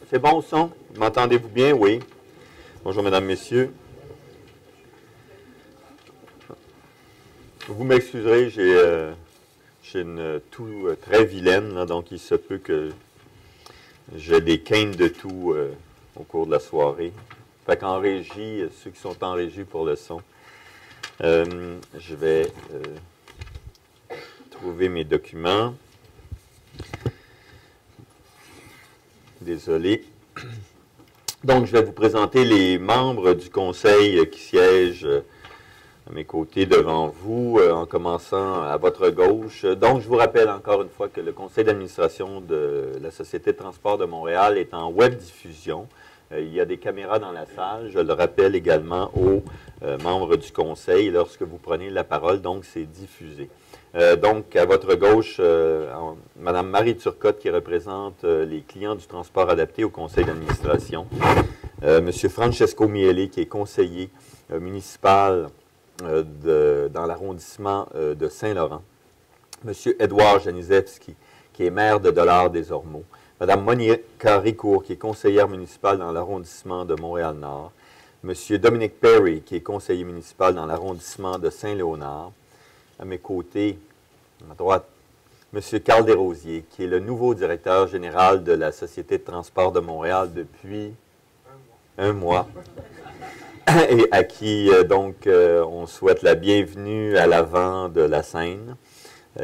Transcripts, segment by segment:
C'est bon, son? M'entendez-vous bien? Oui. Bonjour, mesdames, messieurs. Vous m'excuserez, j'ai une toux très vilaine, là, donc il se peut que j'ai des quintes de toux au cours de la soirée. Fait qu'en régie, ceux qui sont en régie pour le son, je vais trouver mes documents. Désolé. Donc, je vais vous présenter les membres du conseil qui siègent à mes côtés devant vous, en commençant à votre gauche. Donc, je vous rappelle encore une fois que le conseil d'administration de la Société de transport de Montréal est en web diffusion. Il y a des caméras dans la salle. Je le rappelle également aux membres du conseil lorsque vous prenez la parole. Donc, c'est diffusé. Donc, à votre gauche, Mme Marie Turcotte qui représente les clients du transport adapté au conseil d'administration. M. Francesco Miele qui est conseiller municipal dans l'arrondissement de Saint-Laurent. M. Édouard Janisewski qui est maire de Dollard-des-Ormeaux. Mme Monica Ricourt qui est conseillère municipale dans l'arrondissement de Montréal-Nord. M. Dominique Perry qui est conseiller municipal dans l'arrondissement de Saint-Léonard. À mes côtés, à ma droite, M. Carl Desrosiers, qui est le nouveau directeur général de la Société de transport de Montréal depuis un mois, et à qui, on souhaite la bienvenue à l'avant de la scène.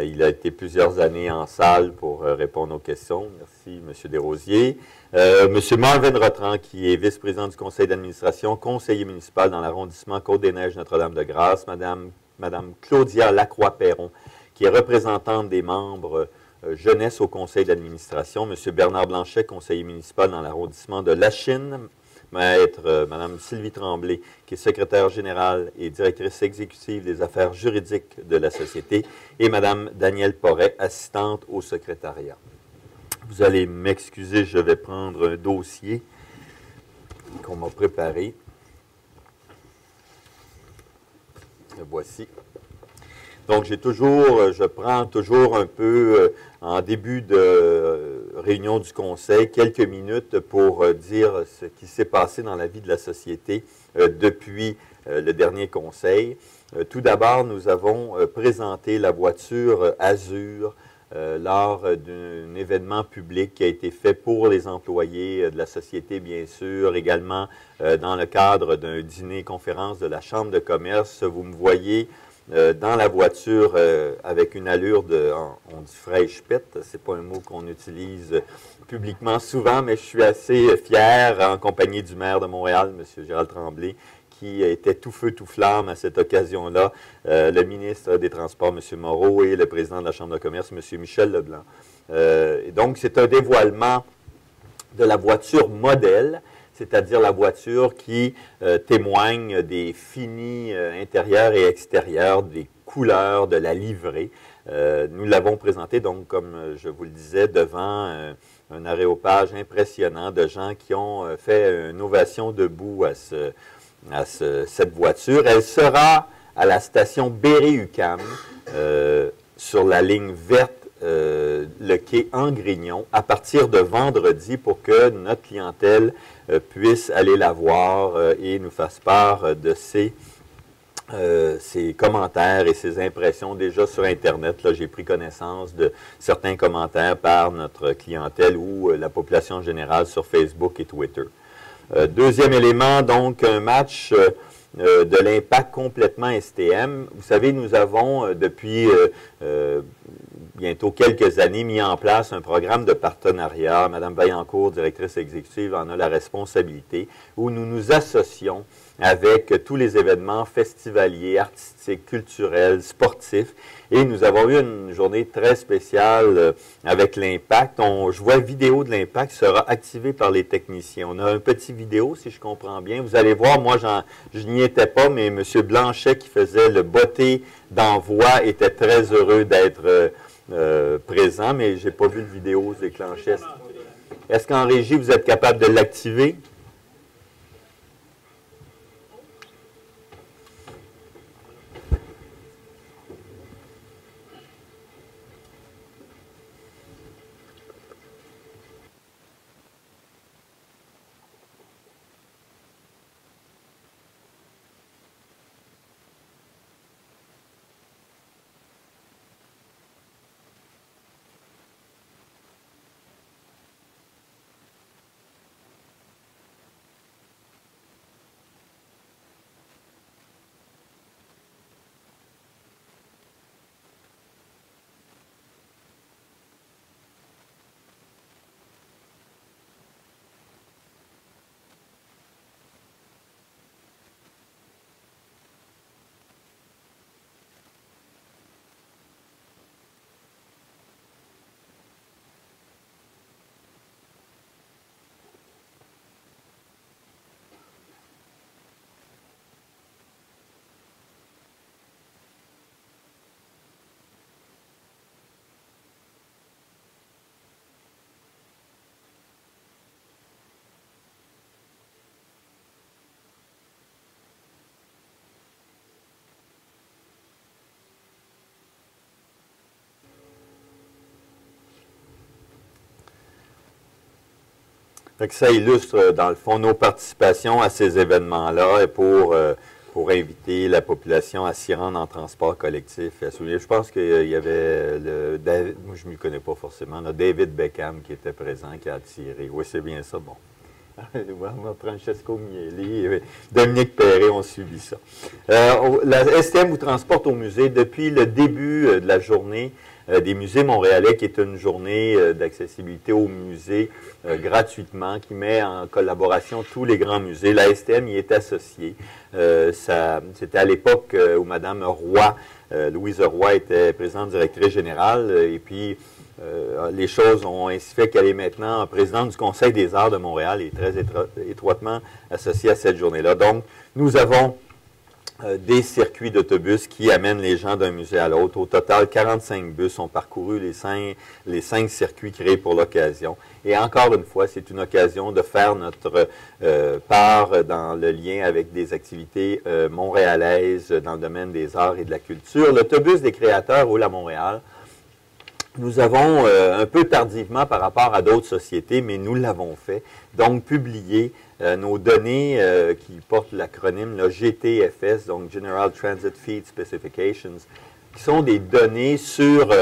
Il a été plusieurs années en salle pour répondre aux questions. Merci, M. Desrosiers. M. Marvin Rotran, qui est vice-président du conseil d'administration, conseiller municipal dans l'arrondissement Côte-des-Neiges Notre-Dame-de-Grâce. Madame Claudia Lacroix-Perron, qui est représentante des membres jeunesse au conseil d'administration. M. Bernard Blanchet, conseiller municipal dans l'arrondissement de Lachine. Mme Sylvie Tremblay, qui est secrétaire générale et directrice exécutive des affaires juridiques de la Société. Et Mme Danielle Porret, assistante au secrétariat. Vous allez m'excuser, je vais prendre un dossier qu'on m'a préparé. Le voici. Donc, je prends toujours un peu, en début de réunion du conseil, quelques minutes pour dire ce qui s'est passé dans la vie de la société depuis le dernier conseil. Tout d'abord, nous avons présenté la voiture Azur lors d'un événement public qui a été fait pour les employés de la société, bien sûr, également dans le cadre d'un dîner-conférence de la Chambre de commerce. Vous me voyez dans la voiture avec une allure de, on dit fraîche pète, c'est pas un mot qu'on utilise publiquement souvent, mais je suis assez fier en compagnie du maire de Montréal, M. Gérald Tremblay, qui était tout feu, tout flamme à cette occasion-là, le ministre des Transports, M. Moreau, et le président de la Chambre de commerce, M. Michel Leblanc. Donc, c'est un dévoilement de la voiture modèle, c'est-à-dire la voiture qui témoigne des finis intérieurs et extérieurs, des couleurs, de la livrée. Nous l'avons présentée, donc, comme je vous le disais, devant un aréopage impressionnant de gens qui ont fait une ovation debout à cette voiture. Elle sera à la station Berry-UQAM, sur la ligne verte, le quai Angrignon, à partir de vendredi pour que notre clientèle puisse aller la voir et nous fasse part de ses commentaires et ses impressions déjà sur Internet. Là, j'ai pris connaissance de certains commentaires par notre clientèle ou la population générale sur Facebook et Twitter. Deuxième élément, donc, un match de l'impact complètement STM. Vous savez, nous avons, depuis bientôt quelques années, mis en place un programme de partenariat. Mme Vaillancourt, directrice exécutive, en a la responsabilité, où nous nous associons avec tous les événements festivaliers, artistiques, culturels, sportifs. Et nous avons eu une journée très spéciale avec l'Impact. Je vois vidéo de l'Impact sera activée par les techniciens. On a un petit vidéo, si je comprends bien. Vous allez voir, moi, je n'y étais pas, mais M. Blanchet, qui faisait le botté d'envoi, était très heureux d'être présent, mais je n'ai pas vu de vidéo se déclencher. Est-ce qu'en régie, vous êtes capable de l'activer? Fait que ça illustre, dans le fond, nos participations à ces événements-là et pour inviter la population à s'y rendre en transport collectif. Je pense qu'il y avait moi je ne m'y connais pas forcément, David Beckham qui était présent, qui a attiré. Oui, c'est bien ça, bon. Francesco Mieli, Dominique Perret ont suivi ça. La STM vous transporte au musée depuis le début de la journée des musées montréalais, qui est une journée d'accessibilité au musée gratuitement, qui met en collaboration tous les grands musées. La STM y est associée. C'était à l'époque où Mme Roy, Louise Roy, était présidente directrice générale, et puis les choses ont ainsi fait qu'elle est maintenant présidente du Conseil des arts de Montréal et très étroitement associée à cette journée-là. Donc, nous avons des circuits d'autobus qui amènent les gens d'un musée à l'autre. Au total, 45 bus ont parcouru les cinq circuits créés pour l'occasion. Et encore une fois, c'est une occasion de faire notre part dans le lien avec des activités montréalaises dans le domaine des arts et de la culture. L'autobus des créateurs roule à Montréal. Nous avons, un peu tardivement par rapport à d'autres sociétés, mais nous l'avons fait, donc publié nos données qui portent l'acronyme GTFS, donc General Transit Feed Specifications, qui sont des données sur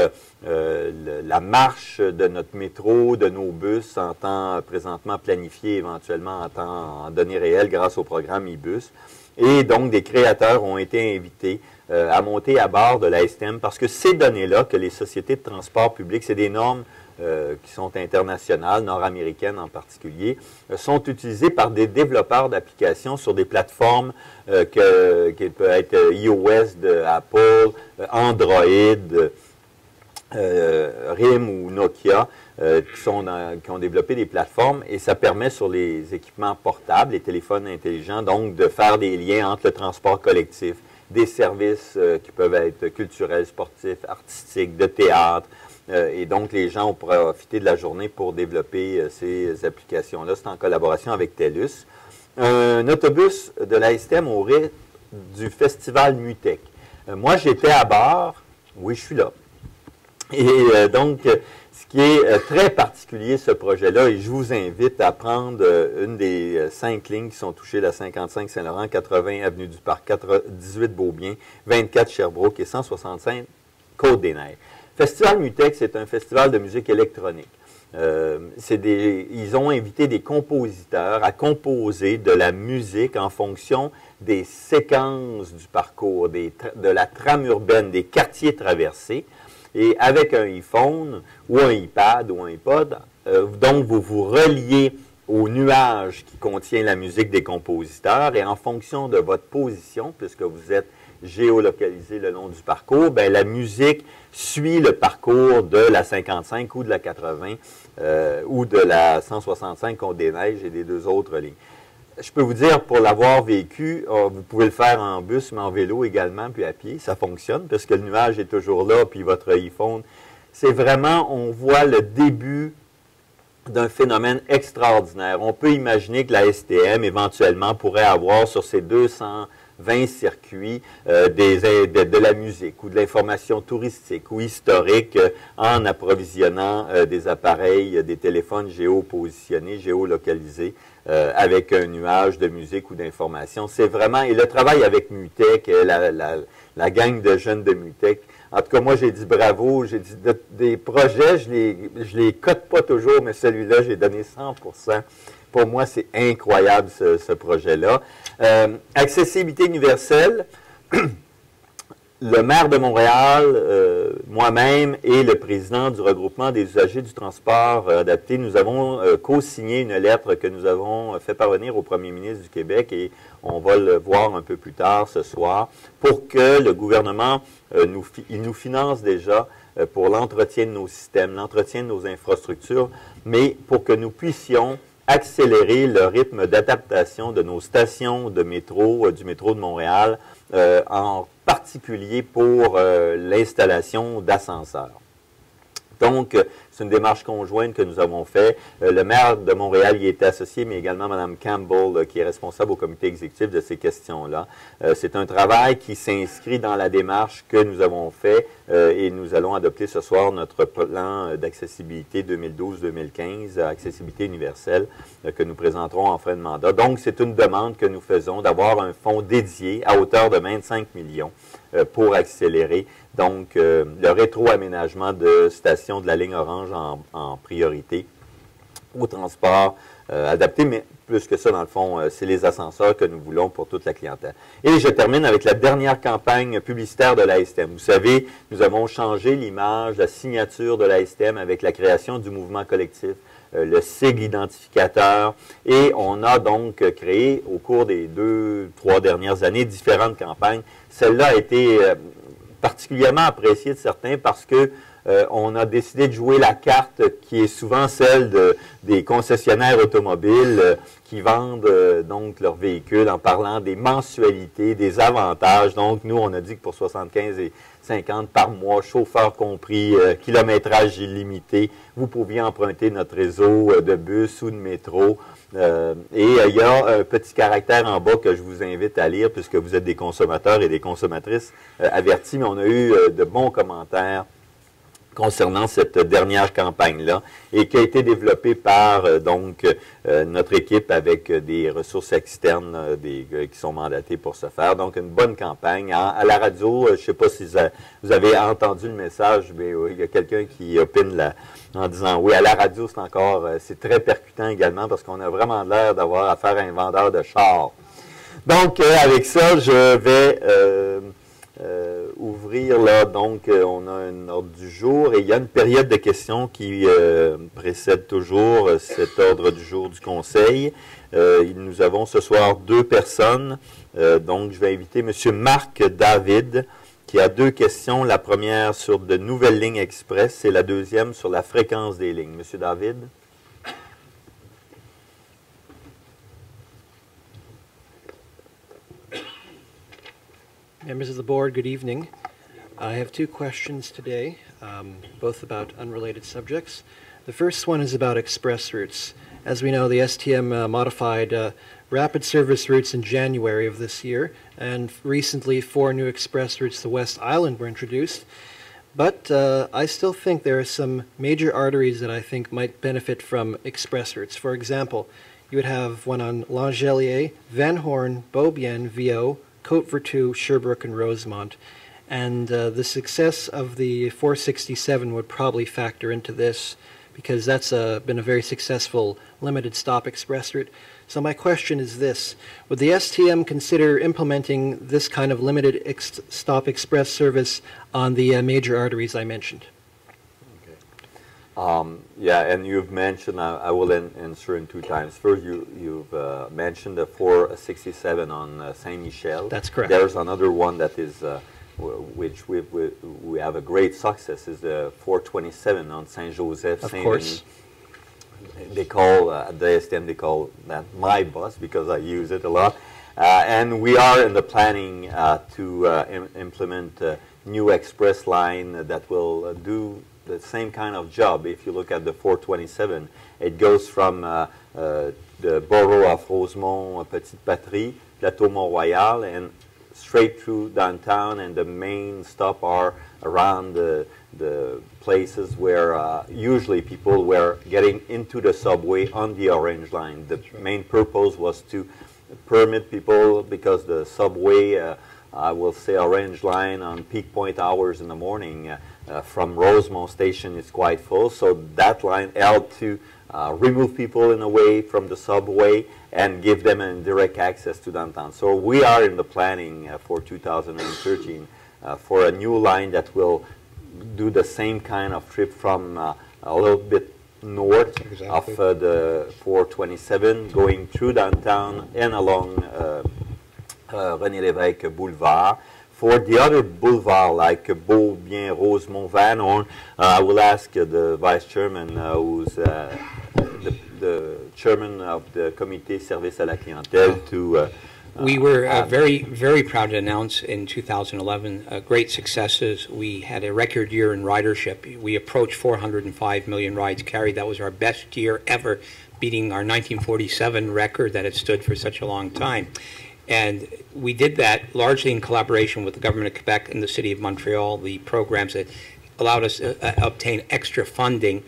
la marche de notre métro, de nos bus en temps présentement planifié, éventuellement en données réelles grâce au programme e-bus. Et donc, des créateurs ont été invités à monter à bord de la STM parce que ces données-là, que les sociétés de transport public, c'est des normes qui sont internationales, nord-américaines en particulier, sont utilisées par des développeurs d'applications sur des plateformes qui peuvent être iOS de Apple, Android, RIM ou Nokia, qui ont développé des plateformes, et ça permet sur les équipements portables, les téléphones intelligents, donc de faire des liens entre le transport collectif, des services qui peuvent être culturels, sportifs, artistiques, de théâtre, et donc les gens ont profité de la journée pour développer ces applications-là. C'est en collaboration avec TELUS. Un autobus de la STM au rythme du festival MUTEC. Moi, j'étais à bord. Oui, je suis là. Et donc, ce qui est très particulier, ce projet-là, et je vous invite à prendre une des 5 lignes qui sont touchées, la 55 Saint-Laurent, 80 Avenue du Parc, 18 Beaubien, 24 Sherbrooke et 165 Côte-des-Neiges. Festival MUTEC, c'est un festival de musique électronique. Ils ont invité des compositeurs à composer de la musique en fonction des séquences du parcours, de la trame urbaine, des quartiers traversés. Et avec un iPhone ou un iPad ou un iPod, donc vous vous reliez au nuage qui contient la musique des compositeurs, et en fonction de votre position, puisque vous êtes géolocalisé le long du parcours, bien, la musique suit le parcours de la 55 ou de la 80 ou de la 165 Côte-des-Neiges et des deux autres lignes. Je peux vous dire, pour l'avoir vécu, vous pouvez le faire en bus, mais en vélo également, puis à pied. Ça fonctionne, parce que le nuage est toujours là, puis votre iPhone. C'est vraiment, on voit le début d'un phénomène extraordinaire. On peut imaginer que la STM, éventuellement, pourrait avoir sur ses 220 circuits de la musique ou de l'information touristique ou historique en approvisionnant des appareils, des téléphones géopositionnés, géolocalisés, avec un nuage de musique ou d'information. C'est vraiment, et le travail avec MUTEC, la gang de jeunes de MUTEC, en tout cas, moi, j'ai dit bravo, j'ai dit des projets, je les cote pas toujours, mais celui-là, j'ai donné 100%. Pour moi, c'est incroyable, ce projet-là. Accessibilité universelle. Le maire de Montréal, moi-même et le président du regroupement des usagers du transport adapté, nous avons co-signé une lettre que nous avons fait parvenir au premier ministre du Québec, et on va le voir un peu plus tard ce soir, pour que le gouvernement nous finance déjà pour l'entretien de nos systèmes, l'entretien de nos infrastructures, mais pour que nous puissions accélérer le rythme d'adaptation de nos stations de métro, du métro de Montréal, en particulier pour l'installation d'ascenseurs. Donc, c'est une démarche conjointe que nous avons faite. Le maire de Montréal y était associé, mais également Mme Campbell, qui est responsable au comité exécutif de ces questions-là. C'est un travail qui s'inscrit dans la démarche que nous avons faite et nous allons adopter ce soir notre plan d'accessibilité 2012-2015, accessibilité universelle, que nous présenterons en fin de mandat. Donc, c'est une demande que nous faisons d'avoir un fonds dédié à hauteur de 25 millions pour accélérer donc le rétroaménagement de stations de la ligne orange en priorité au transport adapté, mais plus que ça, dans le fond, c'est les ascenseurs que nous voulons pour toute la clientèle. Et je termine avec la dernière campagne publicitaire de l'ASTM. Vous savez, nous avons changé l'image, la signature de l'ASTM avec la création du mouvement collectif, le sigle identificateur, et on a donc créé au cours des 2-3 dernières années différentes campagnes. Celle-là a été particulièrement appréciée de certains parce que on a décidé de jouer la carte qui est souvent celle des concessionnaires automobiles qui vendent donc leurs véhicules en parlant des mensualités, des avantages. Donc, nous, on a dit que pour 75 et 50 par mois, chauffeur compris, kilométrage illimité, vous pouviez emprunter notre réseau de bus ou de métro. Et il y a un petit caractère en bas que je vous invite à lire puisque vous êtes des consommateurs et des consommatrices avertis, mais on a eu de bons commentaires concernant cette dernière campagne-là et qui a été développée par notre équipe avec des ressources externes qui sont mandatées pour ce faire. Donc, une bonne campagne. À la radio, je ne sais pas si vous avez entendu le message, mais il y a quelqu'un qui opine là, en disant oui, à la radio, c'est très percutant également parce qu'on a vraiment l'air d'avoir affaire à un vendeur de chars. Donc, avec ça, je vais ouvrir là, donc on a un ordre du jour et il y a une période de questions qui précède toujours cet ordre du jour du Conseil. Nous avons ce soir 2 personnes, donc je vais inviter M. Marc David qui a 2 questions, la première sur de nouvelles lignes express et la deuxième sur la fréquence des lignes. M. David? Members of the board, good evening. I have 2 questions today, both about unrelated subjects. The first one is about express routes. As we know, the STM modified rapid service routes in January of this year, and recently 4 new express routes to West Island were introduced. But I still think there are some major arteries that I think might benefit from express routes. For example, you would have one on Langelier, Van Horn, Beaubien, Viau, Côte-Vertu, Sherbrooke, and Rosemont. And the success of the 467 would probably factor into this because that's been a very successful limited stop express route. So my question is this: would the STM consider implementing this kind of limited stop express service on the major arteries I mentioned? Yeah, and you've mentioned, I will answer in 2 times. First, you've mentioned the 467 on Saint-Michel. That's correct. There's another one that is, which we have a great success, is the 427 on Saint-Joseph. Of course. They call, at the STM, they call that my bus because I use it a lot. And we are in the planning to implement a new express line that will do the same kind of job. If you look at the 427, it goes from the borough of Rosemont, Petite Patrie, Plateau Mont-Royal, and straight through downtown, and the main stop are around the places where usually people were getting into the subway on the Orange Line. The main purpose was to permit people, because the subway, I will say Orange Line on peak point hours in the morning, from Rosemont Station is quite full, so that line helped to remove people in a way from the subway and give them a direct access to downtown. So we are in the planning for 2013 for a new line that will do the same kind of trip from a little bit north of the 427, going through downtown and along René Lévesque Boulevard. For the other boulevard, like Beaubien, Rosemont, Van Horn, I will ask the Vice Chairman, who's the Chairman of the Comité Service à la Clientèle, to We were very proud to announce in 2011 great successes. We had a record year in ridership. We approached 405 million rides carried. That was our best year ever, beating our 1947 record that had stood for such a long time. And we did that largely in collaboration with the government of Quebec and the city of Montreal, the programs that allowed us to obtain extra funding,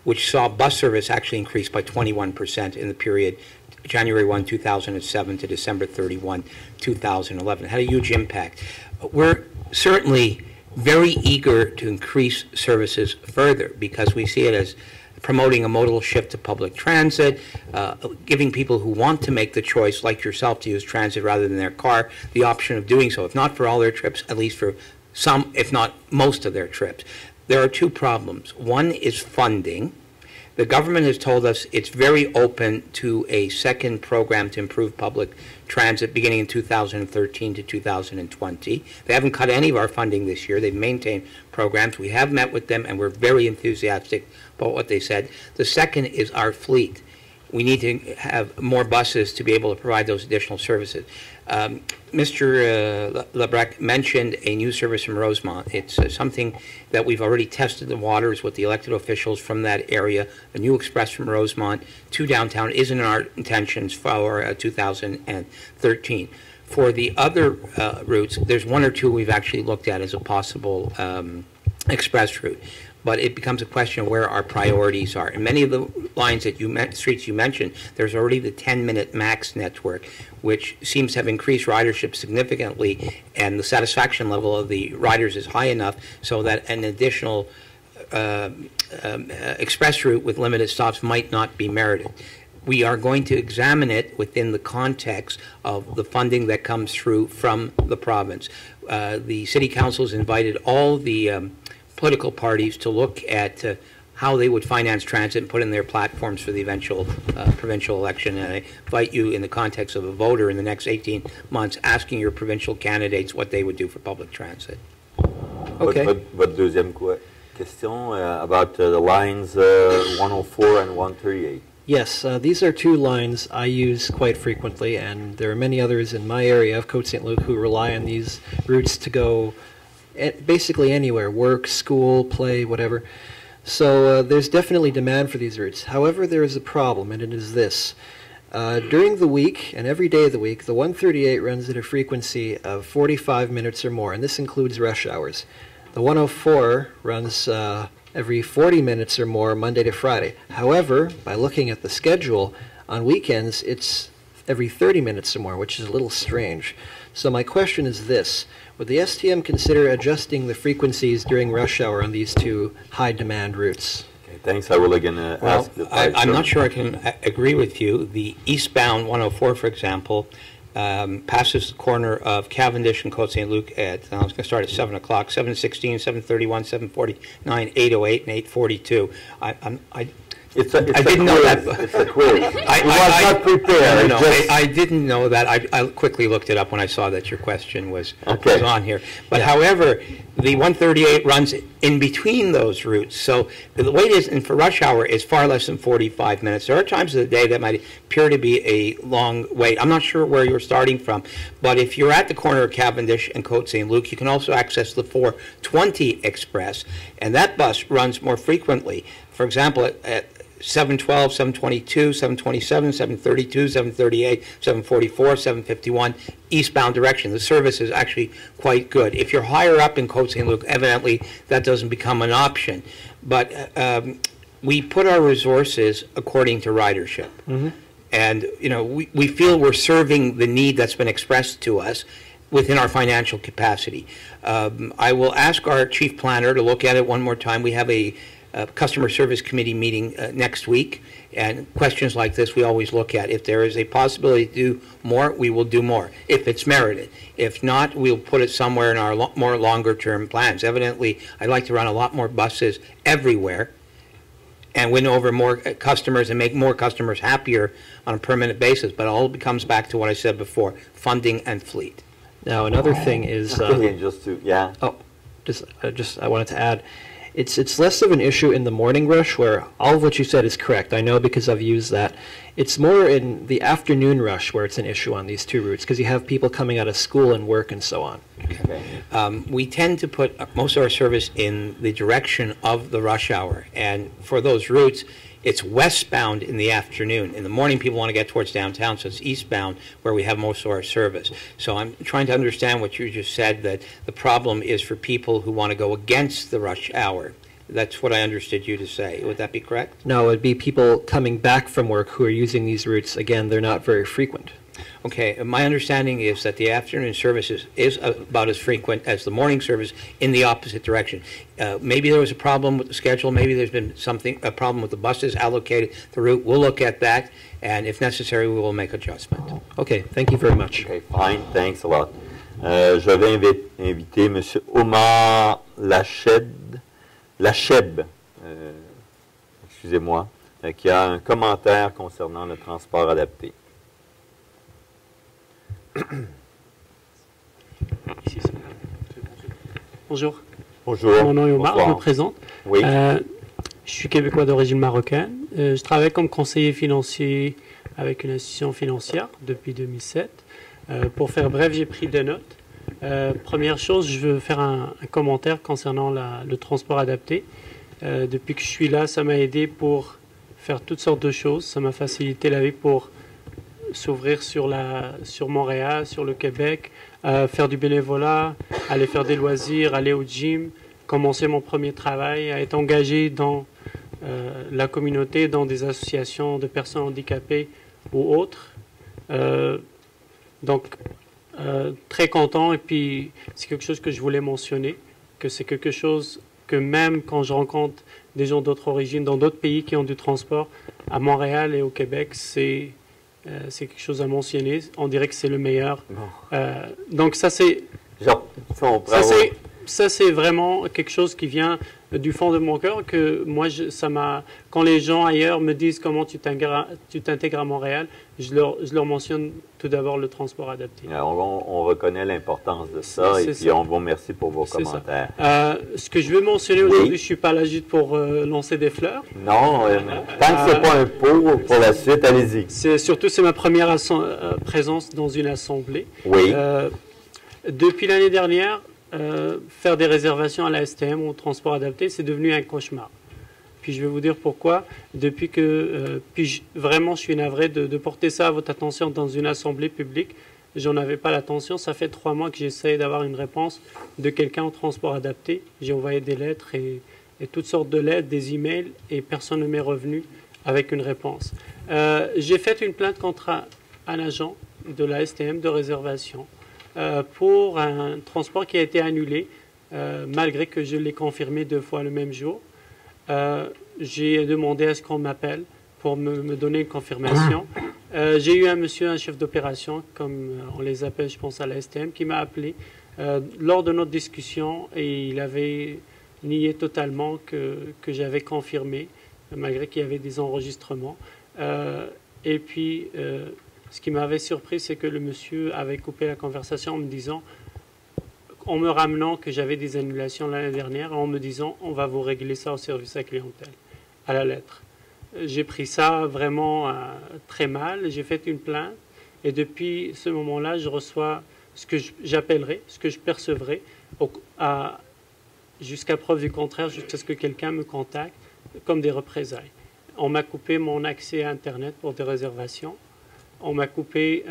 which saw bus service actually increase by 21% in the period January 1, 2007 to December 31, 2011. It had a huge impact. We're certainly very eager to increase services further because we see it as promoting a modal shift to public transit, giving people who want to make the choice, like yourself, to use transit rather than their car, the option of doing so, if not for all their trips, at least for some, if not most of their trips. There are two problems. One is funding. The government has told us it's very open to a second program to improve public transit beginning in 2013 to 2020. They haven't cut any of our funding this year. They've maintained programs. We have met with them, and we're very enthusiastic about what they said. The second is our fleet. We need to have more buses to be able to provide those additional services. Mr. Lebrecht mentioned a new service from Rosemont. It's something that we've already tested the waters with the elected officials from that area. A new express from Rosemont to downtown is in our intentions for 2013. For the other routes, there's one or two we've actually looked at as a possible express route. But it becomes a question of where our priorities are. And many of the lines that streets you mentioned, there's already the 10-minute max network, which seems to have increased ridership significantly, and the satisfaction level of the riders is high enough so that an additional express route with limited stops might not be merited. We are going to examine it within the context of the funding that comes through from the province. The City Council has invited all the political parties to look at how they would finance transit and put in their platforms for the eventual provincial election. And I invite you in the context of a voter in the next 18 months asking your provincial candidates what they would do for public transit. Okay. Votre deuxième question about the lines 104 and 138. Yes, these are two lines I use quite frequently, and there are many others in my area of Côte Saint-Luc who rely on these routes to go basically anywhere, work, school, play, whatever. So there's definitely demand for these routes. However, there is a problem, and it is this. During the week, and every day of the week, the 138 runs at a frequency of 45 minutes or more, and this includes rush hours. The 104 runs every 40 minutes or more Monday to Friday. However, by looking at the schedule, on weekends it's every 30 minutes or more, which is a little strange. So my question is this. Would the STM consider adjusting the frequencies during rush hour on these two high-demand routes? Okay, thanks. I will again ask the I'm not sure I can agree with you. The eastbound 104, for example, passes the corner of Cavendish and Côte Saint-Luc at, I was going to start at 7 o'clock, 7:16, 7:31, 7:49, 8:08, and 8:42. I didn't know that. It's a quiz. I was not prepared. No, I didn't know that. I quickly looked it up when I saw that your question was on here. But however, the 138 runs in between those routes. So the wait is, and for rush hour, is far less than 45 minutes. There are times of the day that might appear to be a long wait. I'm not sure where you're starting from, but if you're at the corner of Cavendish and Côte Saint-Luc, you can also access the 420 Express, and that bus runs more frequently. For example, at 7:12, 7:22, 7:27, 7:32, 7:38, 7:44, 7:51, eastbound direction. The service is actually quite good. If you're higher up in Côte Saint-Luc, evidently that doesn't become an option. But we put our resources according to ridership. Mm-hmm. And, you know, we feel we're serving the need that's been expressed to us within our financial capacity. I will ask our chief planner to look at it one more time. We have a customer service committee meeting next week, and questions like this we always look at. If there is a possibility to do more, we will do more, if it's merited. If not, we'll put it somewhere in our more longer-term plans. Evidently, I'd like to run a lot more buses everywhere and win over more customers and make more customers happier on a permanent basis, but it all comes back to what I said before, funding and fleet. Now, another thing is... just to, yeah. Oh, I wanted to add, It's less of an issue in the morning rush, where all of what you said is correct. I know because I've used that. It's more in the afternoon rush where it's an issue on these two routes, because you have people coming out of school and work and so on. Okay. We tend to put most of our service in the direction of the rush hour, and for those routes, it's westbound in the afternoon. In the morning, people want to get towards downtown, so it's eastbound where we have most of our service. So I'm trying to understand what you just said, that the problem is for people who want to go against the rush hour. That's what I understood you to say. Would that be correct? No, it would be people coming back from work who are using these routes. Again, they're not very frequent. Okay, my understanding is that the afternoon service is about as frequent as the morning service in the opposite direction. Maybe there was a problem with the schedule, maybe there's been a problem with the buses allocated the route. We'll look at that, and if necessary, we will make adjustment. Okay, thank you very much. Okay, fine, thanks a lot. Je vais inviter M. Omar Lacheb, excusez-moi, qui a un commentaire concernant le transport adapté. Bonjour. Bonjour. Mon nom est Omar, Bonsoir. je me présente. Oui. Je suis québécois d'origine marocaine. Je travaille comme conseiller financier avec une institution financière depuis 2007. Pour faire bref, j'ai pris des notes. Première chose, je veux faire un commentaire concernant le transport adapté. Depuis que je suis là, ça m'a aidé pour faire toutes sortes de choses. Ça m'a facilité la vie pour s'ouvrir sur Montréal, sur le Québec, faire du bénévolat, aller faire des loisirs, aller au gym, commencer mon premier travail, à être engagé dans la communauté, dans des associations de personnes handicapées ou autres. Donc, très content, et puis c'est quelque chose que je voulais mentionner, que c'est quelque chose que même quand je rencontre des gens d'autres origines, dans d'autres pays qui ont du transport, à Montréal et au Québec, c'est quelque chose à mentionner. On dirait que c'est le meilleur. Donc ça c'est vraiment quelque chose qui vient du fond de mon cœur, que moi quand les gens ailleurs me disent comment tu t'intègres à Montréal, je leur mentionne tout d'abord le transport adapté. On reconnaît l'importance de ça, et puis on vous remercie pour vos commentaires. Ce que je veux mentionner aujourd'hui, je ne suis pas là juste pour lancer des fleurs. Non, tant que ce n'est pas un pot pour la suite, allez-y. C'est ma première présence dans une assemblée. Oui. Depuis l'année dernière, faire des réservations à la STM ou au transport adapté, c'est devenu un cauchemar. Puis je vais vous dire pourquoi. Depuis que, vraiment, je suis navré de porter ça à votre attention dans une assemblée publique. J'en avais pas l'attention. Ça fait 3 mois que j'essaye d'avoir une réponse de quelqu'un au transport adapté. J'ai envoyé des lettres et toutes sortes de lettres, des emails, et personne ne m'est revenu avec une réponse. J'ai fait une plainte contre un agent de la STM de réservation pour un transport qui a été annulé, malgré que je l'ai confirmé 2 fois le même jour. J'ai demandé à ce qu'on m'appelle pour me donner une confirmation. J'ai eu un chef d'opération, comme on les appelle, je pense, à la STM, qui m'a appelé lors de notre discussion, et il avait nié totalement que j'avais confirmé, malgré qu'il y avait des enregistrements. Et puis, ce qui m'avait surpris, c'est que le monsieur avait coupé la conversation en me ramenant que j'avais des annulations l'année dernière, en me disant on va vous régler ça au service à la clientèle, à la lettre. J'ai pris ça vraiment très mal, j'ai fait une plainte, et depuis ce moment-là, je reçois ce que j'appellerai, ce que je percevrai, jusqu'à preuve du contraire, jusqu'à ce que quelqu'un me contacte, comme des représailles. On m'a coupé mon accès à Internet pour des réservations. On m'a coupé,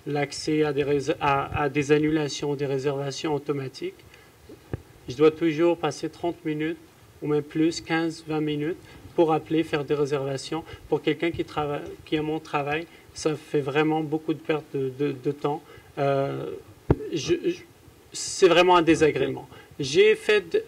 l'accès à des annulations, des réservations automatiques. Je dois toujours passer 30 minutes, ou même plus, 15-20 minutes, pour appeler, faire des réservations. Pour quelqu'un qui a mon travail, ça fait vraiment beaucoup de perte de temps. C'est vraiment un désagrément. J'ai fait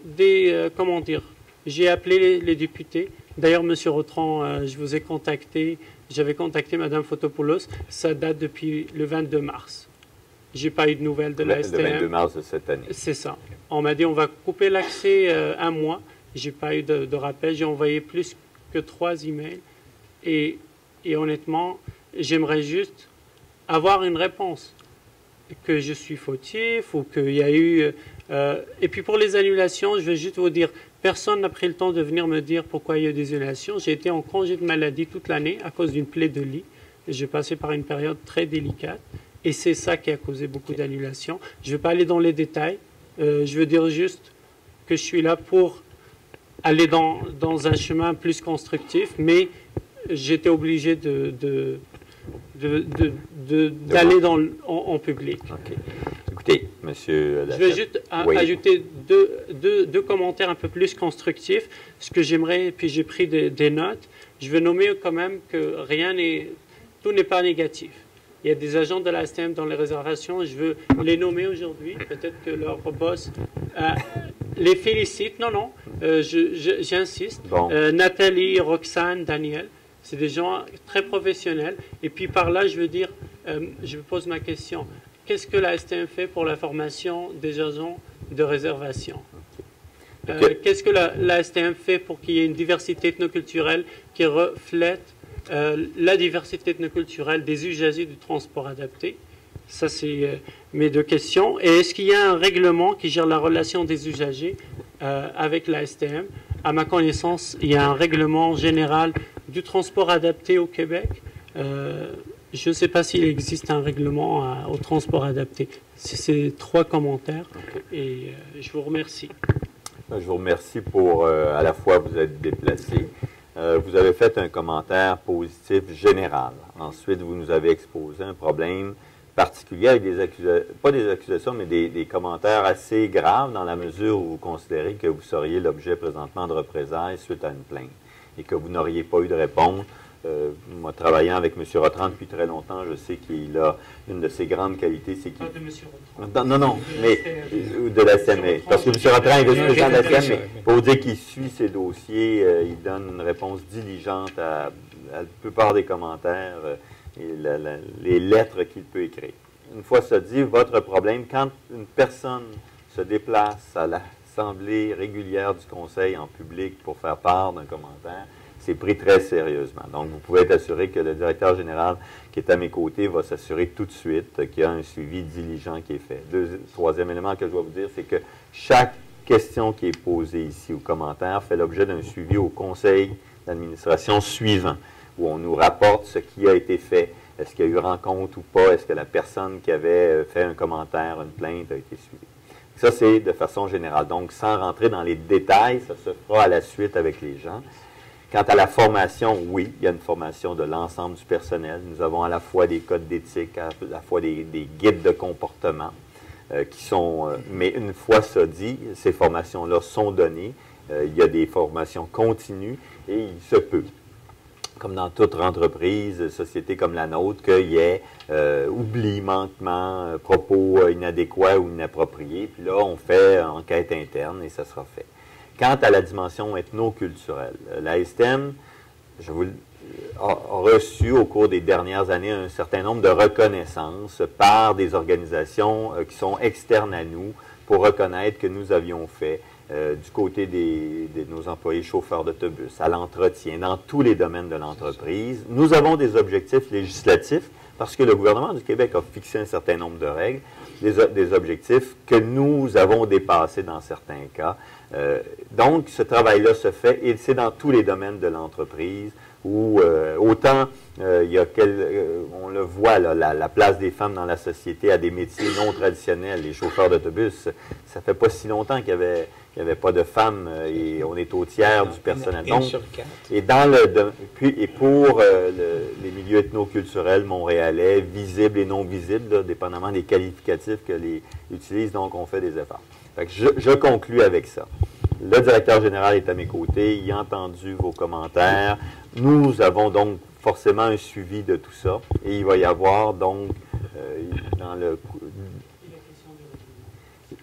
j'ai appelé les députés. D'ailleurs, M. Rotron, je vous ai contacté. J'avais contacté Mme Fotopoulos. Ça date depuis le 22 mars. Je n'ai pas eu de nouvelles de la STM. Le 22 mars de cette année. C'est ça. On m'a dit on va couper l'accès un mois. Je n'ai pas eu de rappel. J'ai envoyé plus que 3 emails. Et honnêtement, j'aimerais juste avoir une réponse. Que je suis fautif, ou qu'il y a eu Et puis pour les annulations, je vais juste vous dire, personne n'a pris le temps de venir me dire pourquoi il y a eu des annulations. J'ai été en congé de maladie toute l'année à cause d'une plaie de lit. J'ai passé par une période très délicate. Et c'est ça qui a causé beaucoup d'annulations. Je ne vais pas aller dans les détails. Je veux dire juste que je suis là pour aller dans un chemin plus constructif, mais j'étais obligé d'aller en public. OK. Écoutez, monsieur... Je vais juste ajouter deux commentaires un peu plus constructifs. Ce que j'aimerais, puis j'ai pris des notes, je veux nommer quand même que tout n'est pas négatif. Il y a des agents de la STM dans les réservations, je veux les nommer aujourd'hui. Peut-être que leur boss les félicite. Non, j'insiste. Bon. Nathalie, Roxane, Daniel, c'est des gens très professionnels. Et puis par là, je veux dire, je me pose ma question. Qu'est-ce que la STM fait pour la formation des agents de réservation? Qu'est-ce que la STM fait pour qu'il y ait une diversité ethnoculturelle qui reflète la diversité ethnoculturelle des usagers du transport adapté? Ça, c'est mes deux questions. Et est-ce qu'il y a un règlement qui gère la relation des usagers avec la STM? À ma connaissance, il y a un règlement général du transport adapté au Québec. Je ne sais pas s'il existe un règlement au transport adapté. C'est ces trois commentaires. Et je vous remercie. Je vous remercie pour, à la fois, vous êtes déplacé. Vous avez fait un commentaire positif général. Ensuite, vous nous avez exposé un problème particulier avec pas des accusations, mais des commentaires assez graves dans la mesure où vous considérez que vous seriez l'objet présentement de représailles suite à une plainte et que vous n'auriez pas eu de réponse. Moi, travaillant avec M. Rotran depuis très longtemps, je sais qu'il a une de ses grandes qualités, c'est qu'il... Pas de M. Rotran. Non, mais de la STM. Parce que M. Rotran est vice-président de la STM, mais il faut dire qu'il suit ses dossiers, il donne une réponse diligente à la plupart des commentaires et les lettres qu'il peut écrire. Une fois ça dit, votre problème, quand une personne se déplace à l'Assemblée régulière du Conseil en public pour faire part d'un commentaire, c'est pris très sérieusement. Donc, vous pouvez être assuré que le directeur général qui est à mes côtés va s'assurer tout de suite qu'il y a un suivi diligent qui est fait. Troisième élément que je dois vous dire, c'est que chaque question qui est posée ici ou commentaire fait l'objet d'un suivi au conseil d'administration suivant, où on nous rapporte ce qui a été fait. Est-ce qu'il y a eu rencontre ou pas? Est-ce que la personne qui avait fait un commentaire, une plainte, a été suivie? Ça, c'est de façon générale. Donc, sans rentrer dans les détails, ça se fera à la suite avec les gens. Quant à la formation, oui, il y a une formation de l'ensemble du personnel. Nous avons à la fois des codes d'éthique, à la fois des guides de comportement qui sont... mais une fois ça dit, ces formations-là sont données. Il y a des formations continues et il se peut, comme dans toute entreprise, société comme la nôtre, qu'il y ait oubli, manquement, propos inadéquats ou inappropriés. Puis là, on fait enquête interne et ça sera fait. Quant à la dimension ethnoculturelle, la STM a reçu au cours des dernières années un certain nombre de reconnaissances par des organisations qui sont externes à nous pour reconnaître que nous avions fait du côté de nos employés chauffeurs d'autobus, à l'entretien, dans tous les domaines de l'entreprise. Nous avons des objectifs législatifs parce que le gouvernement du Québec a fixé un certain nombre de règles, des objectifs que nous avons dépassés dans certains cas. Donc, ce travail-là se fait et c'est dans tous les domaines de l'entreprise où autant on le voit, là, la place des femmes dans la société à des métiers non traditionnels. Les chauffeurs d'autobus, ça fait pas si longtemps qu'il n'y avait pas de femmes et on est au tiers du personnel. Donc, et pour les milieux ethnoculturels montréalais, visibles et non visibles, là, dépendamment des qualificatifs que les utilisent, donc on fait des efforts. Fait que je conclus avec ça. Le directeur général est à mes côtés, il a entendu vos commentaires. Nous avons donc forcément un suivi de tout ça. Et il va y avoir donc, dans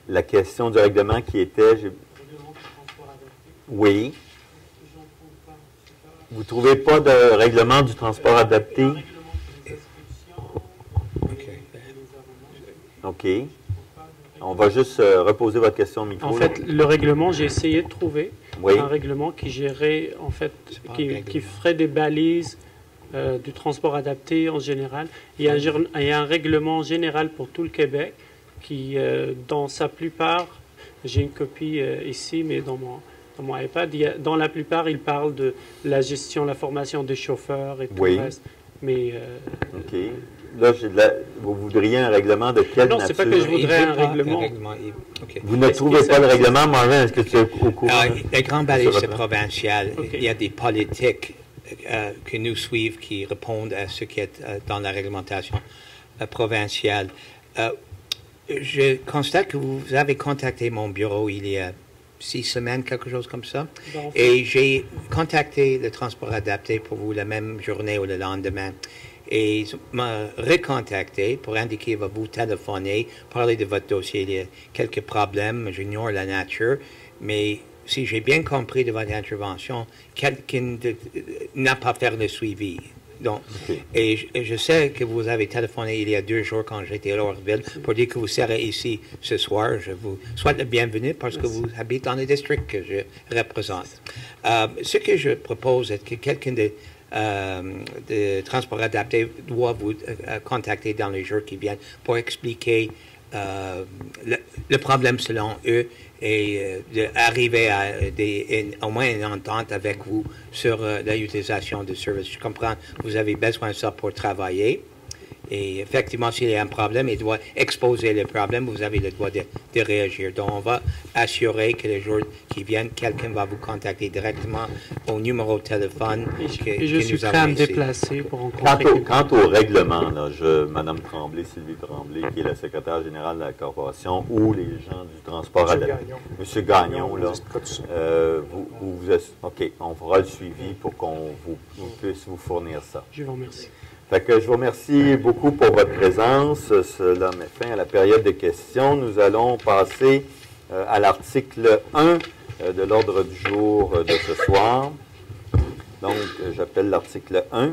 la question du règlement qui était... Oui. Vous ne trouvez pas de règlement du transport adapté? OK. On va juste reposer votre question au micro. En fait, le règlement, j'ai essayé de trouver un règlement qui gérait, en fait, qui ferait des balises du transport adapté en général. Il y a un règlement général pour tout le Québec qui, dans sa plupart, j'ai une copie ici, mais dans mon iPad. Dans la plupart, ils parlent de la gestion, la formation des chauffeurs et tout le reste. Mais, OK. Là, vous voudriez un règlement de quelle nature? Non, c'est pas que je voudrais un règlement. Okay. Vous ne trouvez pas le règlement, Marvin? Est-ce que tu es au courant? Le Grand Ballet, c'est provincial. Okay. Il y a des politiques que nous suivons qui répondent à ce qui est dans la réglementation provinciale. Je constate que vous avez contacté mon bureau il y a 6 semaines, quelque chose comme ça. Bon. Et j'ai contacté le transport adapté pour vous la même journée ou le lendemain. Et ils m'ont recontacté pour indiquer que vous téléphonez, parler de votre dossier. Il y a quelques problèmes, j'ignore la nature, mais si j'ai bien compris de votre intervention, quelqu'un n'a pas fait le suivi. Donc, et je sais que vous avez téléphoné il y a 2 jours quand j'étais à Loretteville pour dire que vous serez ici ce soir. Je vous souhaite la bienvenue parce que vous habitez dans le district que je représente. Ce que je propose est que quelqu'un de transport adapté doit vous contacter dans les jours qui viennent pour expliquer le problème selon eux et d'arriver à au moins une entente avec vous sur l'utilisation de services. Je comprends que vous avez besoin de ça pour travailler. Et effectivement, s'il y a un problème, il doit exposer le problème. Vous avez le droit de réagir. Donc, on va assurer que les jours qui viennent, quelqu'un va vous contacter directement au numéro de téléphone. Et je suis prêt à me déplacer pour rencontrer. Quant au règlement, là, Mme Tremblay, Sylvie Tremblay, qui est la secrétaire générale de la Corporation, ou les gens du transport adapté. M. Gagnon, là, OK, on fera le suivi pour qu'on puisse vous fournir ça. Je vous remercie. Fait que je vous remercie beaucoup pour votre présence. Cela met fin à la période de questions. Nous allons passer à l'article 1 de l'ordre du jour de ce soir. Donc, j'appelle l'article 1.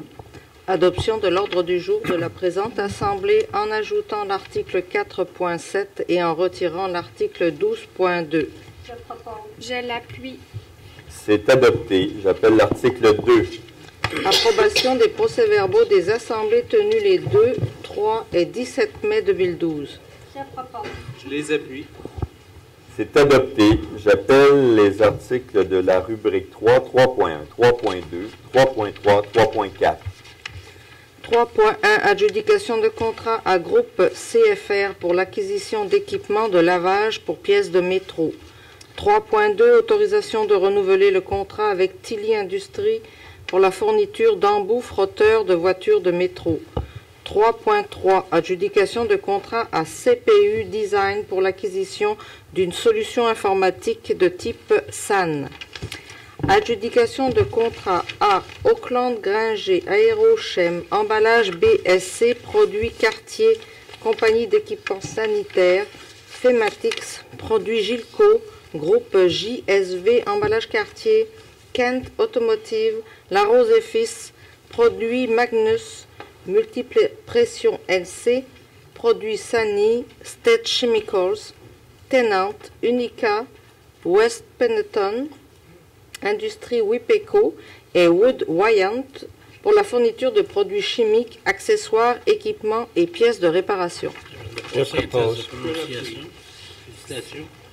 Adoption de l'ordre du jour de la présente Assemblée en ajoutant l'article 4.7 et en retirant l'article 12.2. Je propose. Je l'appuie. C'est adopté. J'appelle l'article 2. Approbation des procès-verbaux des assemblées tenues les 2, 3 et 17 mai 2012. Je propose. Je les appuie. C'est adopté. J'appelle les articles de la rubrique 3, 3.1, 3.2, 3.3, 3.4. 3.1 Adjudication de contrat à groupe CFR pour l'acquisition d'équipements de lavage pour pièces de métro. 3.2 Autorisation de renouveler le contrat avec Tilly Industries pour la fourniture d'embouts frotteurs de voitures de métro. 3.3 Adjudication de contrat à CPU Design pour l'acquisition d'une solution informatique de type SAN. Adjudication de contrat à Auckland Gringer Aérochem Emballage BSC Produits Cartier Compagnie d'équipements sanitaires Fematix Produits Gilco Groupe JSV Emballage Cartier Kent Automotive, La Rose et Fils, Produits Magnus, Multiple Pression LC, Produits Sani, State Chemicals, Tennant, Unica, West Penetton, Industrie Wipeco et Wood Wyant pour la fourniture de produits chimiques, accessoires, équipements et pièces de réparation. Je propose.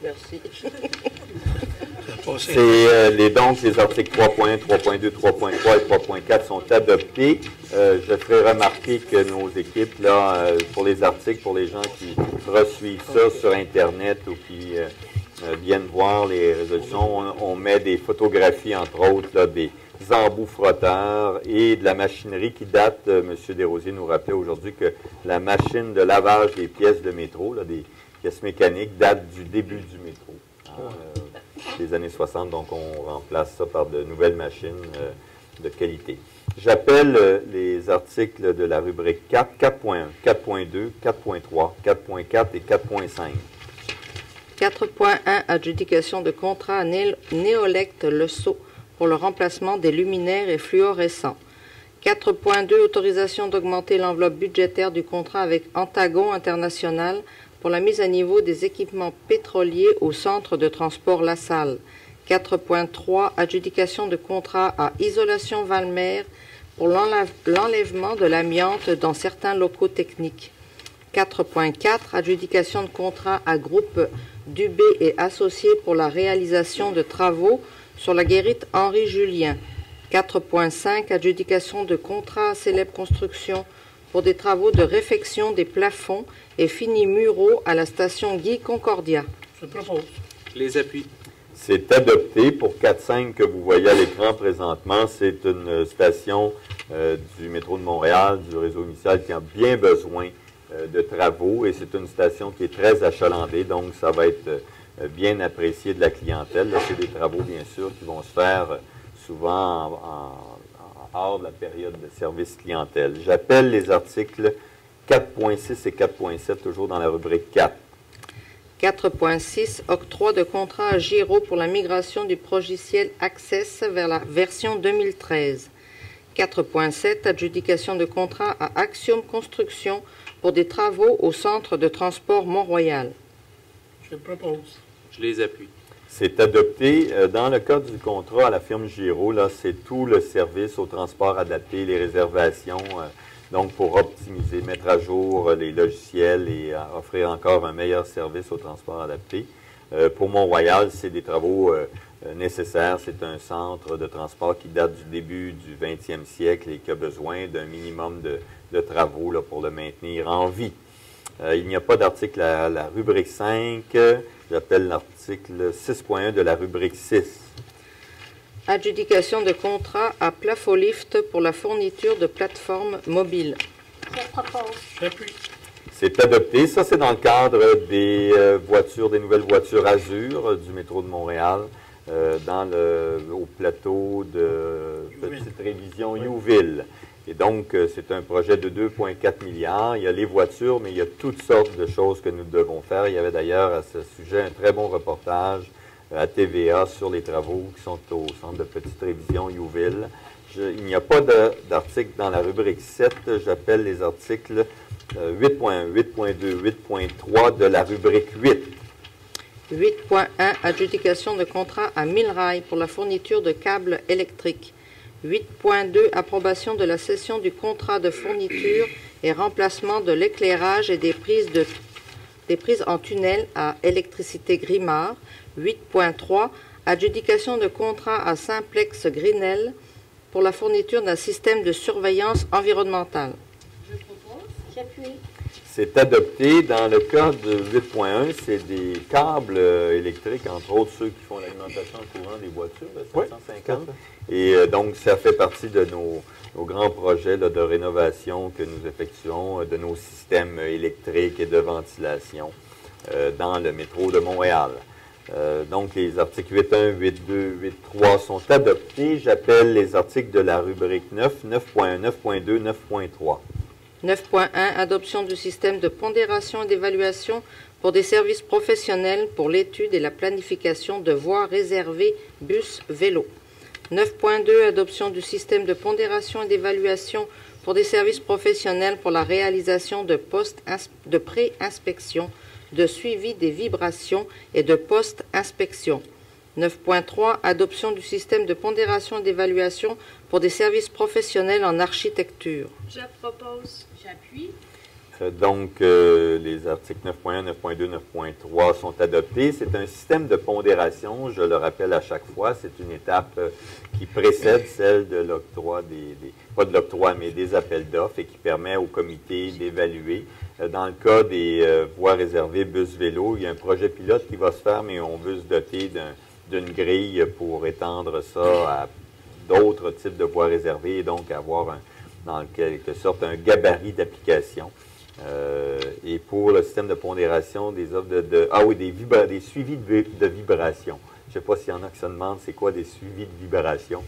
Merci. C'est donc les articles 3.1, 3.2, 3.3 et 3.4 sont adoptés. Je ferai remarquer que nos équipes, là, pour les articles, pour les gens qui resuivent ça sur Internet ou qui viennent voir les résolutions, on met des photographies, entre autres, là, des embouts frotteurs et de la machinerie qui date, M. Desrosiers nous rappelait aujourd'hui que la machine de lavage des pièces de métro, là, des pièces mécaniques, date du début du métro. Des années 60, donc on remplace ça par de nouvelles machines de qualité. J'appelle les articles de la rubrique 4, 4.1, 4.2, 4.3, 4.4 et 4.5. 4.1 Adjudication de contrat à Néolect Le Sceau pour le remplacement des luminaires et fluorescents. 4.2 Autorisation d'augmenter l'enveloppe budgétaire du contrat avec Antagon International pour la mise à niveau des équipements pétroliers au centre de transport La Salle. 4.3 Adjudication de contrat à Isolation Valmer pour l'enlèvement de l'amiante dans certains locaux techniques. 4.4, adjudication de contrat à groupe Dubé et associés pour la réalisation de travaux sur la guérite Henri-Julien. 4.5, adjudication de contrat à Célèbre Construction pour des travaux de réfection des plafonds et finis muraux à la station Guy Concordia. Je propose. Je les appuie. C'est adopté pour 4.5 que vous voyez à l'écran présentement. C'est une station du métro de Montréal, du réseau initial, qui a bien besoin de travaux et c'est une station qui est très achalandée, donc ça va être bien apprécié de la clientèle. Là, c'est des travaux, bien sûr, qui vont se faire souvent hors de la période de service clientèle. J'appelle les articles 4.6 et 4.7, toujours dans la rubrique 4. 4.6, octroi de contrat à Giro pour la migration du logiciel Access vers la version 2013. 4.7, adjudication de contrat à Axiom Construction pour des travaux au centre de transport Mont-Royal. Je propose. Je les appuie. C'est adopté. Dans le cadre du contrat à la firme Giro, là, c'est tout le service au transport adapté, les réservations, donc pour optimiser, mettre à jour les logiciels et offrir encore un meilleur service au transport adapté. Pour Mont-Royal, c'est des travaux nécessaires. C'est un centre de transport qui date du début du 20e siècle et qui a besoin d'un minimum de travaux là, pour le maintenir en vie. Il n'y a pas d'article à la rubrique 5. J'appelle l'article 6.1 de la rubrique 6. Adjudication de contrat à Plafolift pour la fourniture de plateformes mobiles. Je propose. J'appuie. C'est adopté. Ça, c'est dans le cadre des voitures, des nouvelles voitures Azur du métro de Montréal, au plateau de Petite Révision Youville. Et donc, c'est un projet de 2,4 milliards. Il y a les voitures, mais il y a toutes sortes de choses que nous devons faire. Il y avait d'ailleurs à ce sujet un très bon reportage à TVA sur les travaux qui sont au centre de Petite Révision Youville. Il n'y a pas d'article dans la rubrique 7. J'appelle les articles 8.1, 8.2, 8.3 de la rubrique 8. 8.1, adjudication de contrat à Milrail pour la fourniture de câbles électriques. 8.2, approbation de la cession du contrat de fourniture et remplacement de l'éclairage et des prises en tunnel à électricité Grimard. 8.3, adjudication de contrat à Simplex Grinel pour la fourniture d'un système de surveillance environnementale. Je propose. J'appuie. C'est adopté. Dans le cas de 8.1, c'est des câbles électriques, entre autres ceux qui font l'alimentation en courant des voitures, 750. Oui. Et donc, ça fait partie de nos grands projets là, de rénovation que nous effectuons de nos systèmes électriques et de ventilation dans le métro de Montréal. Donc, les articles 8.1, 8.2, 8.3 sont adoptés. J'appelle les articles de la rubrique 9, 9.1, 9.2, 9.3. 9.1, adoption du système de pondération et d'évaluation pour des services professionnels pour l'étude et la planification de voies réservées bus-vélo. 9.2, adoption du système de pondération et d'évaluation pour des services professionnels pour la réalisation de pré-inspection, de suivi des vibrations et de post-inspection. 9.3, adoption du système de pondération et d'évaluation pour des services professionnels en architecture. Je propose. J'appuie. Donc, les articles 9.1, 9.2, 9.3 sont adoptés. C'est un système de pondération, je le rappelle à chaque fois. C'est une étape qui précède celle de l'octroi pas de l'octroi, mais des appels d'offres et qui permet au comité d'évaluer. Dans le cas des voies réservées bus-vélo, il y a un projet pilote qui va se faire, mais on veut se doter d'une grille pour étendre ça à d'autres types de voies réservées et donc avoir, dans quelque sorte, un gabarit d'application. Et pour le système de pondération, des offres des suivis de vibration. Je ne sais pas s'il y en a qui se demandent c'est quoi des suivis de vibration,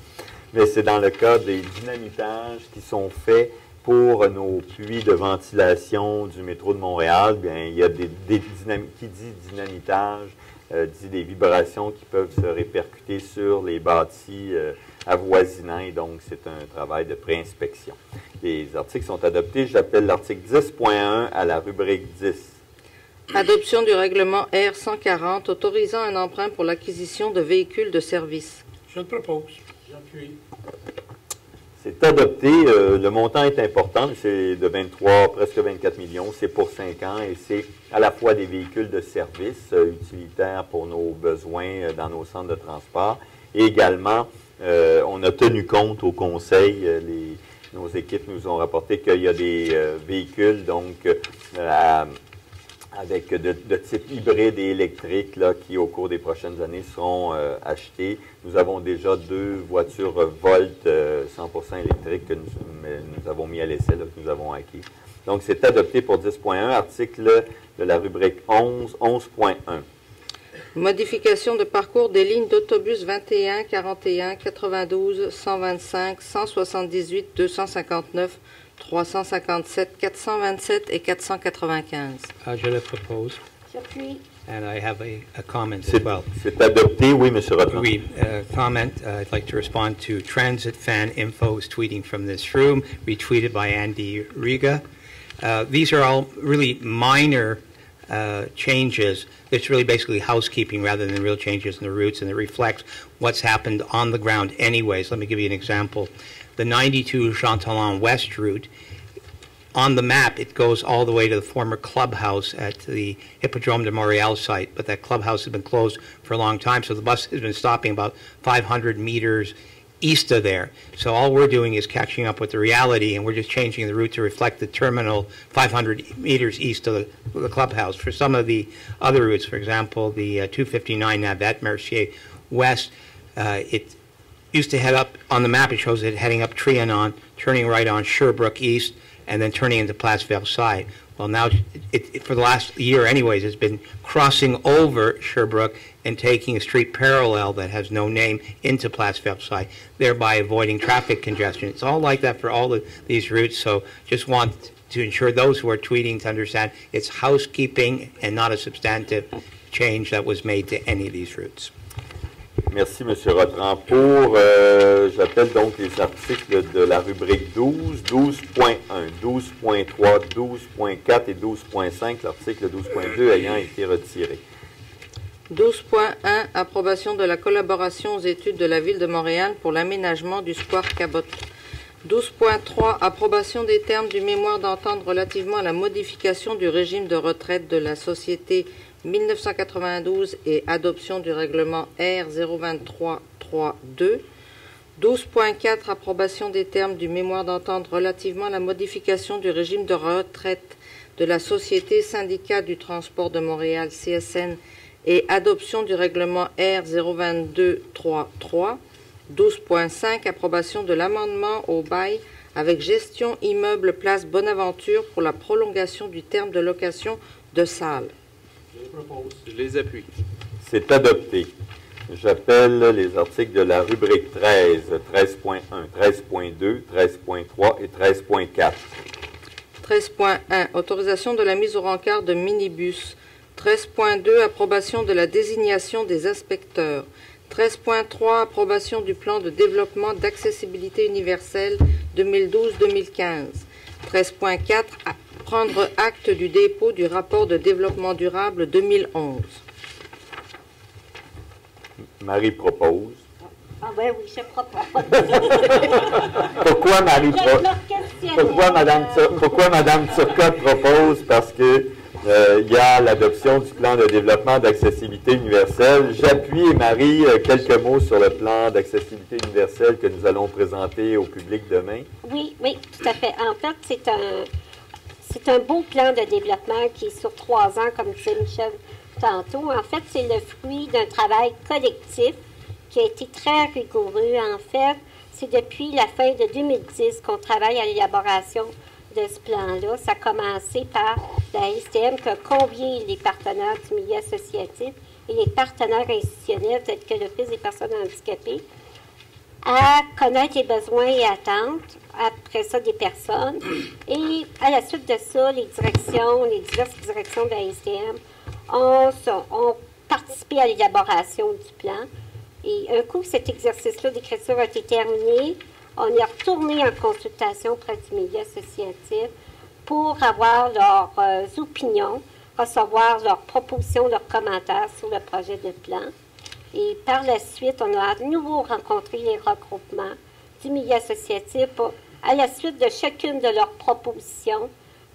mais c'est dans le cas des dynamitages qui sont faits pour nos puits de ventilation du métro de Montréal. Bien, il y a qui dit dynamitage, dit des vibrations qui peuvent se répercuter sur les bâtis avoisinants, et donc c'est un travail de pré-inspection. Les articles sont adoptés. J'appelle l'article 10.1 à la rubrique 10. Adoption du règlement R140 autorisant un emprunt pour l'acquisition de véhicules de service. Je le propose. J'appuie. C'est adopté. Le montant est important. C'est de 23, presque 24 millions. C'est pour 5 ans et c'est à la fois des véhicules de service utilitaires pour nos besoins dans nos centres de transport. Et également, on a tenu compte au Conseil, nos équipes nous ont rapporté qu'il y a des véhicules donc avec de type hybride et électrique là, qui, au cours des prochaines années, seront achetés. Nous avons déjà 2 voitures Volt 100% électriques que nous avons mis à l'essai, que nous avons acquis. Donc, c'est adopté pour 10.1, article de la rubrique 11, 11.1. Modification de parcours des lignes d'autobus 21, 41, 92, 125, 178, 259, 357, 427 et 495. Je le propose. J'appuie. And I have a comment as well. C'est adopté, oui, M. Rodman. Oui, comment. I'd like to respond to Transit Fan Info's tweeting from this room, retweeted by Andy Riga. These are all really minor changes. It's really basically housekeeping rather than real changes in the routes, and it reflects what's happened on the ground anyways. Let me give you an example. The 92 Jean Talon West route, on the map, it goes all the way to the former clubhouse at the Hippodrome de Montréal site, but that clubhouse has been closed for a long time, so the bus has been stopping about 500 meters east of there. So all we're doing is catching up with the reality, and we're just changing the route to reflect the terminal 500 meters east of the clubhouse. For some of the other routes, for example, the 259 Navette Mercier West, it used to head up, on the map it shows it heading up Trianon, turning right on Sherbrooke East, and then turning into Place Versailles. Well, now, for the last year anyways, it's been crossing over Sherbrooke and taking a street parallel that has no name into Place Versailles, thereby avoiding traffic congestion. It's all like that for all of these routes, so just want to ensure those who are tweeting to understand it's housekeeping and not a substantive change that was made to any of these routes. Merci, M. Rodran. J'appelle donc les articles de la rubrique 12, 12.1, 12.3, 12.4 et 12.5, l'article 12.2 ayant été retiré. 12.1, approbation de la collaboration aux études de la Ville de Montréal pour l'aménagement du square Cabot. 12.3, approbation des termes du mémoire d'entente relativement à la modification du régime de retraite de la Société 1992 et adoption du règlement R 023.3.2. 12.4, approbation des termes du mémoire d'entente relativement à la modification du régime de retraite de la Société Syndicat du transport de Montréal CSN et adoption du règlement R 022.3.3. 12.5, approbation de l'amendement au bail avec gestion immeuble place Bonaventure pour la prolongation du terme de location de salles. Je les propose. Je les appuie. C'est adopté. J'appelle les articles de la rubrique 13, 13.1, 13.2, 13.3 et 13.4. 13.1, autorisation de la mise au rencard de minibus. 13.2, approbation de la désignation des inspecteurs. 13.3, approbation du plan de développement d'accessibilité universelle 2012-2015. 13.4, prendre acte du dépôt du rapport de développement durable 2011. Marie propose. Ah ben oui, je propose. Pourquoi Marie Pourquoi Mme Turcotte propose? Parce que il y a l'adoption du plan de développement d'accessibilité universelle. J'appuie, Marie, quelques mots sur le plan d'accessibilité universelle que nous allons présenter au public demain. Oui, oui, tout à fait. En fait, c'est un beau plan de développement qui est sur 3 ans, comme disait Michel tantôt. En fait, c'est le fruit d'un travail collectif qui a été très rigoureux. En fait, c'est depuis la fin de 2010 qu'on travaille à l'élaboration de ce plan-là. Ça a commencé par la STM qui a convié les partenaires du milieu associatif et les partenaires institutionnels tels que l'Office des personnes handicapées à connaître les besoins et attentes, après ça des personnes. Et à la suite de ça, les diverses directions de la STM ont participé à l'élaboration du plan. Et un coup, cet exercice-là d'écriture a été terminé, on est retourné en consultation auprès du milieu associatif pour avoir leurs opinions, recevoir leurs propositions, leurs commentaires sur le projet de plan. Et par la suite, on a à nouveau rencontré les regroupements du milieu associatif à la suite de chacune de leurs propositions,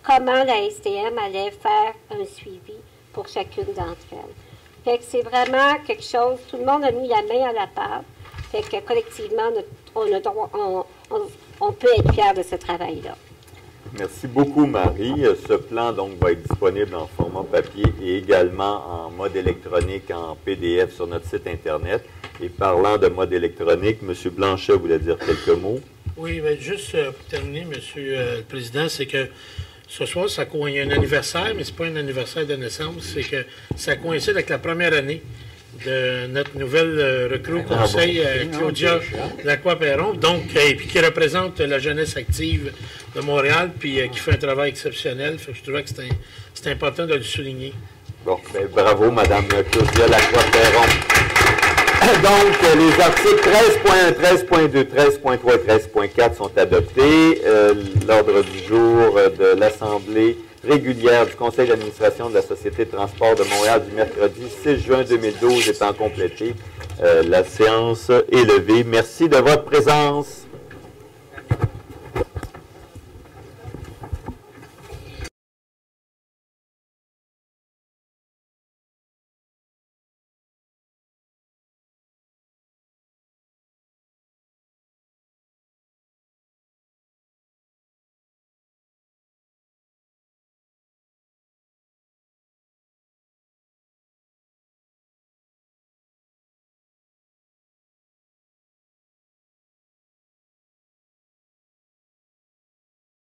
comment la STM allait faire un suivi pour chacune d'entre elles. Fait que c'est vraiment quelque chose, tout le monde a mis la main à la pâte, fait que collectivement, on peut être fiers de ce travail-là. Merci beaucoup, Marie. Ce plan donc va être disponible en format papier et également en mode électronique, en PDF sur notre site Internet. Et parlant de mode électronique, M. Blanchet voulait dire quelques mots. Oui, mais juste pour terminer, M. le Président, c'est que ce soir, il y a un anniversaire, mais ce n'est pas un anniversaire de naissance, c'est que ça coïncide avec la première année de notre nouvelle recrue au conseil, Claudia Lacroix-Perron, donc, et puis qui représente la jeunesse active de Montréal, puis qui fait un travail exceptionnel. Fait que je trouvais que c'était important de le souligner. Bon, ben, bravo, Mme Claudia Lacroix-Perron. Donc, les articles 13.1, 13.2, 13.3 et 13.4 sont adoptés. L'ordre du jour de l'Assemblée régulière du Conseil d'administration de la Société de transport de Montréal du mercredi 6 juin 2012 étant complété. La séance est levée. Merci de votre présence.